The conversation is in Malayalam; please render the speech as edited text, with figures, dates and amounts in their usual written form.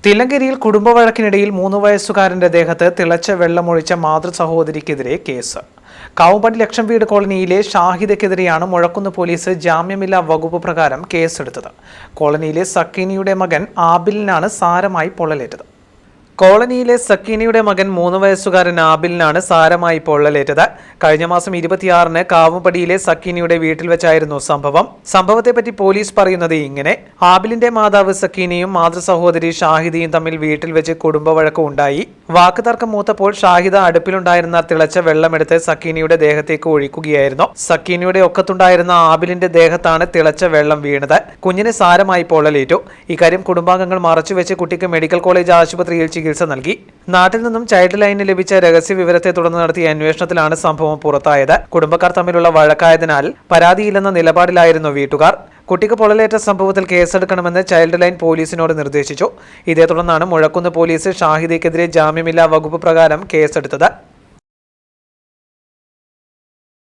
തില്ലങ്കേരിയിൽ കുടുംബവഴക്കിനിടയിൽ 3 വയസ്സുകാരന്റെ ദേഹത്ത് തിളച്ച വെള്ളമൊഴിച്ച മാതൃസഹോദരിക്കെതിരെ കേസ്. കാവുമ്പടി ലക്ഷം വീട് കോളനിയിലെ ഷാഹിദയ്ക്കെതിരെയാണ് മുഴക്കുന്ന് പോലീസ് ജാമ്യമില്ലാ വകുപ്പ് പ്രകാരം കേസെടുത്തത്. കോളനിയിലെ സക്കീനയുടെ മകൻ ആബിലിനാണ് സാരമായി പൊള്ളലേറ്റത്. കോളനിയിലെ സക്കീനയുടെ മകൻ 3 വയസ്സുകാരൻ ആബിലിനാണ് സാരമായി പൊള്ളലേറ്റത്. കഴിഞ്ഞ മാസം 26-ന് കാവുമ്പടിയിലെ സക്കീനയുടെ വീട്ടിൽ വെച്ചായിരുന്നു സംഭവം. സംഭവത്തെപ്പറ്റി പോലീസ് പറയുന്നത് ഇങ്ങനെ: ആബിലിന്റെ മാതാവ് സക്കീനയും മാതൃസഹോദരി ഷാഹിദയും തമ്മിൽ വീട്ടിൽ വെച്ച് കുടുംബവഴക്കം ഉണ്ടായി. വാക്കുതർക്കം മൂത്തപ്പോൾ ഷാഹിദ അടുപ്പിലുണ്ടായിരുന്ന തിളച്ച വെള്ളമെടുത്ത് സക്കീനയുടെ ദേഹത്തേക്ക് ഒഴിക്കുകയായിരുന്നു. സക്കീനയുടെ ഒക്കത്തുണ്ടായിരുന്ന ആബിലിന്റെ ദേഹത്താണ് തിളച്ച വെള്ളം വീണത്. കുഞ്ഞിന് സാരമായി പൊള്ളലേറ്റു. ഇക്കാര്യം കുടുംബാംഗങ്ങൾ മറച്ചുവെച്ച് കുട്ടിക്ക് മെഡിക്കൽ കോളേജ് ആശുപത്രിയിൽ ചികിത്സ നൽകി. നാട്ടിൽ നിന്നും ചൈൽഡ് ലൈനിന് ലഭിച്ച രഹസ്യ വിവരത്തെ തുടർന്ന് നടത്തിയ അന്വേഷണത്തിലാണ് സംഭവം പുറത്തായത്. കുടുംബക്കാർ തമ്മിലുള്ള വഴക്കായതിനാൽ പരാതിയില്ലെന്ന നിലപാടിലായിരുന്നു വീട്ടുകാർ. കുട്ടിക്ക് പൊള്ളലേറ്റ സംഭവത്തിൽ കേസെടുക്കണമെന്ന് ചൈൽഡ് ലൈൻ പോലീസിനോട് നിർദ്ദേശിച്ചു. ഇതേ തുടർന്നാണ് മുഴക്കുന്ന് പോലീസ് ഷാഹിദയ്ക്കെതിരെ ജാമ്യമില്ലാ വകുപ്പ് പ്രകാരം കേസെടുത്തത്.